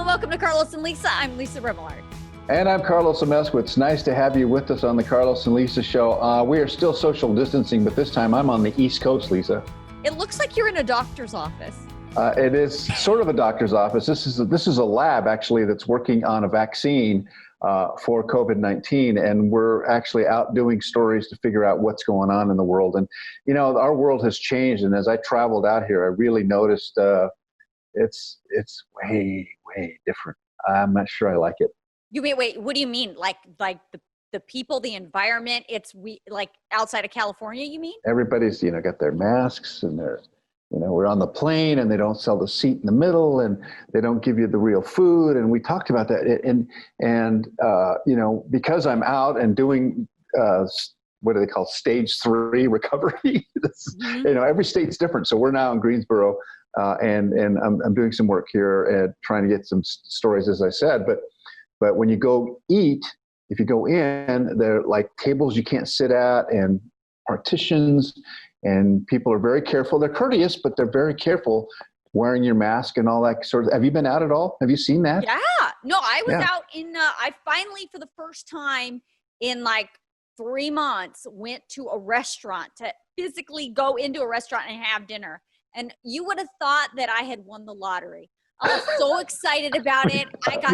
welcome to Carlos and Lisa. I'm Lisa Remillard. And I'm Carlos Amezcua. It's nice to have you with us on the Carlos and Lisa show. We are still social distancing, but this time I'm on the East Coast, Lisa. It looks like you're in a doctor's office. It is sort of a doctor's office. This is a lab, actually, that's working on a vaccine for COVID-19, and we're actually out doing stories to figure out what's going on in the world. And, you know, our world has changed, and as I traveled out here, I really noticed it's way, way different. I'm not sure I like it. You mean, wait, what do you mean? Like the people, the environment, like outside of California, you mean? Everybody's, got their masks and we're on the plane and they don't sell the seat in the middle and they don't give you the real food. And we talked about that. And because I'm out and doing, what do they call stage 3 recovery? Every state's different. So we're now in Greensboro and I'm doing some work here and trying to get some stories, as I said, but when you go eat, if you go in, there are like tables you can't sit at and partitions, and people are very careful. They're courteous, but they're very careful wearing your mask and all that sort of. Have you been out at all? Have you seen that? Yeah. No, I was out I finally, for the first time in like 3 months, went to a restaurant to physically go into a restaurant and have dinner. And you would have thought that I had won the lottery. I was so excited about it. I got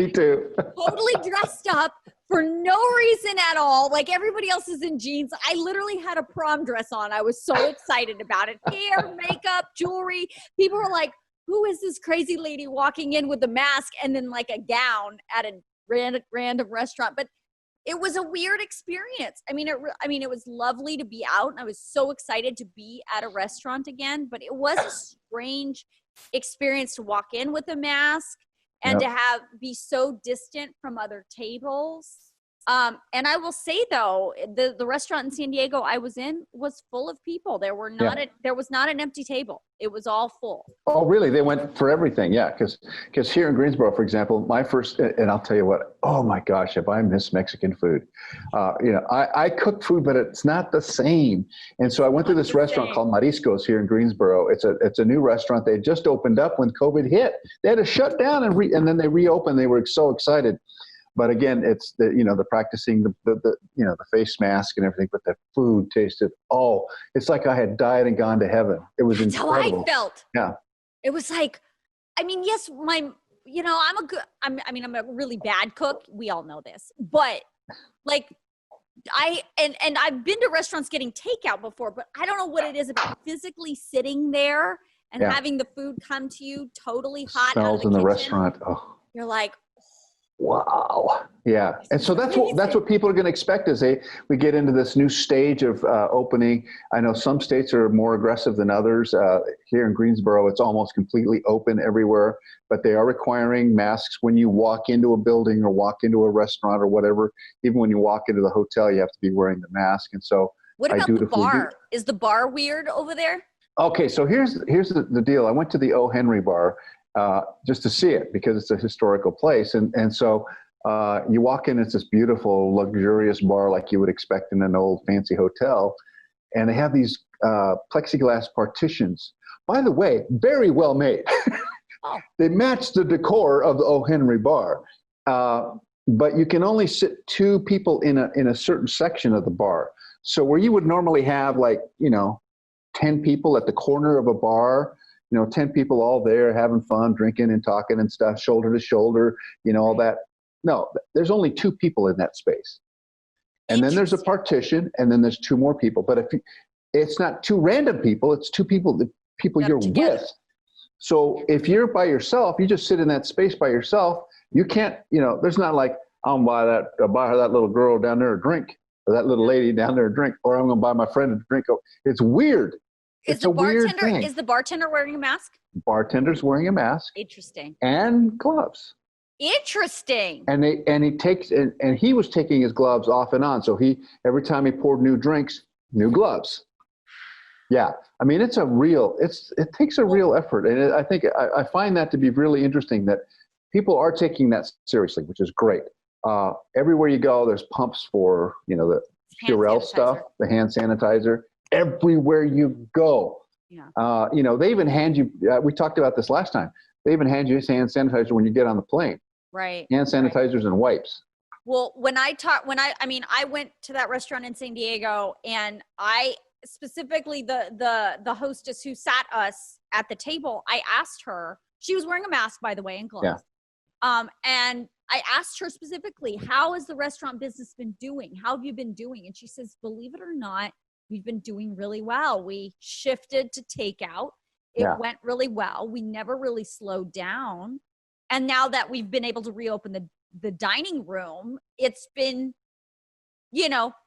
totally dressed up for no reason at all. Like everybody else is in jeans. I literally had a prom dress on. I was so excited about it. Hair, makeup, jewelry. People were like, who is this crazy lady walking in with a mask and then like a gown at a random restaurant? But it was a weird experience. I mean, it was lovely to be out, and I was so excited to be at a restaurant again, but it was a strange experience to walk in with a mask and to be so distant from other tables. And I will say though, the restaurant in San Diego I was in was full of people. There was not an empty table. It was all full. Oh, really? They went for everything. Yeah. Because here in Greensboro, for example, my first, and I'll tell you what, oh my gosh, if I miss Mexican food, I cook food, but it's not the same. And so I went to this restaurant called Mariscos here in Greensboro. It's a new restaurant. They just opened up when COVID hit. They had to shut down and then they reopened. They were so excited. But again, it's the practicing the face mask and everything, but the food tasted, it's like I had died and gone to heaven. It was incredible. That's how I felt. Yeah. It was like, I mean, yes, I'm a really bad cook. We all know this, but like and I've been to restaurants getting takeout before, but I don't know what it is about physically sitting there and having the food come to you totally hot. Smells in the restaurant. Oh. You're like, wow. Yeah. And so that's what people are going to expect as we get into this new stage of opening. I know some states are more aggressive than others. Here in Greensboro, it's almost completely open everywhere, but they are requiring masks when you walk into a building or walk into a restaurant or whatever. Even when you walk into the hotel, you have to be wearing the mask. And so what about the bar? Is the bar weird over there? Okay. So here's the deal. I went to the O. Henry bar just to see it because it's a historical place. And so you walk in, it's this beautiful, luxurious bar like you would expect in an old fancy hotel. And they have these plexiglass partitions. By the way, very well made. They match the decor of the O. Henry bar. But you can only sit 2 people in a certain section of the bar. So where you would normally have 10 people at the corner of a bar, 10 people all there having fun, drinking and talking and stuff, shoulder to shoulder, all that. No, there's only 2 people in that space. And then there's a partition, and then there's 2 more people. But it's not 2 random people, it's 2 people, the people you're with. So if you're by yourself, you just sit in that space by yourself. You can't, there's not like, I'll buy that little girl down there a drink, or that little lady down there a drink, or I'm going to buy my friend a drink. It's weird. It's a weird thing. Is the bartender wearing a mask? Bartender's wearing a mask. Interesting. And gloves. Interesting. And he was taking his gloves off and on. So every time he poured new drinks, new gloves. Yeah. I mean, it takes a real effort. And I think I find that to be really interesting that people are taking that seriously, which is great. Everywhere you go, there's pumps for, the Purell stuff, the hand sanitizer. Everywhere you go. Yeah. They even hand you, we talked about this last time, they even hand you hand sanitizer when you get on the plane. Right. Hand sanitizers and wipes. Well, I went to that restaurant in San Diego, and I specifically the hostess who sat us at the table, I asked her, she was wearing a mask, by the way, and gloves. Yeah. And I asked her specifically, how has the restaurant business been doing? How have you been doing? And she says, believe it or not, we've been doing really well. We shifted to takeout. It went really well. We never really slowed down. And now that we've been able to reopen the dining room, it's been,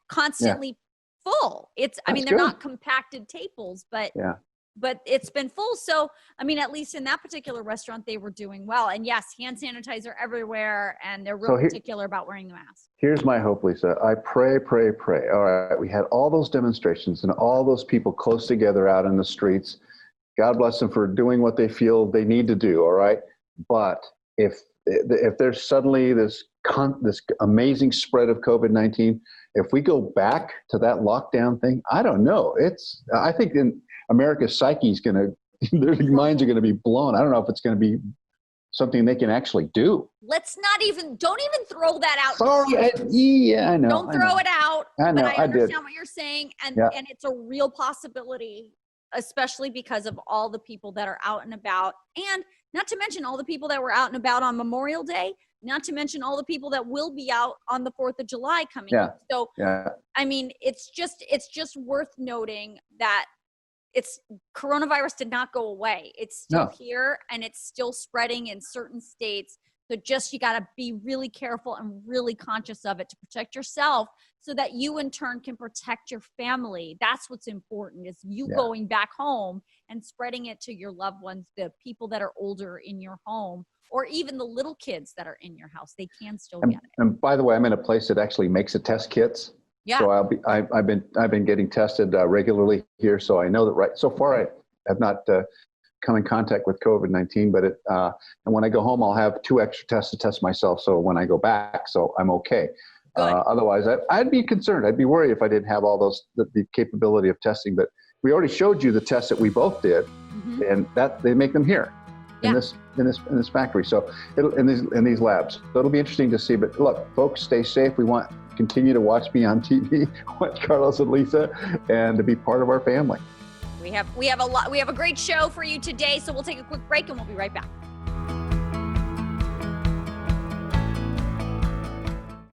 constantly full. They're not compacted tables, but it's been full. So, at least in that particular restaurant, they were doing well. And yes, hand sanitizer everywhere, and they're real particular about wearing the mask. Here's my hope, Lisa. I pray. All right, we had all those demonstrations and all those people close together out in the streets. God bless them for doing what they feel they need to do, all right? But if there's suddenly this amazing spread of COVID-19, if we go back to that lockdown thing, I don't know. I think in America's psyche is their minds are going to be blown. I don't know if it's going to be something they can actually do. Don't even throw that out. Sorry, I know. Don't throw it out. I know, but I understand what you're saying, and it's a real possibility, especially because of all the people that are out and about, and not to mention all the people that were out and about on Memorial Day, not to mention all the people that will be out on the 4th of July coming up. So, it's just worth noting that coronavirus did not go away. It's still here, and it's still spreading in certain states. So you got to be really careful and really conscious of it to protect yourself, so that you in turn can protect your family. That's what's important, is you going back home and spreading it to your loved ones, the people that are older in your home, or even the little kids that are in your house. They can still get it. And by the way, I'm in a place that actually makes the test kits. Yeah. So I've been getting tested regularly here. So I know that so far I have not come in contact with COVID-19, but and when I go home, I'll have 2 extra tests to test myself. So when I go back, so I'm okay. Otherwise, I'd be concerned. I'd be worried if I didn't have all the capability of testing. But we already showed you the tests that we both did, and that they make them here in this factory. So in these labs. So it'll be interesting to see. But look, folks, stay safe. We want to continue to watch BEONDTV, watch Carlos and Lisa, and to be part of our family. We have a great show for you today. So we'll take a quick break, and we'll be right back.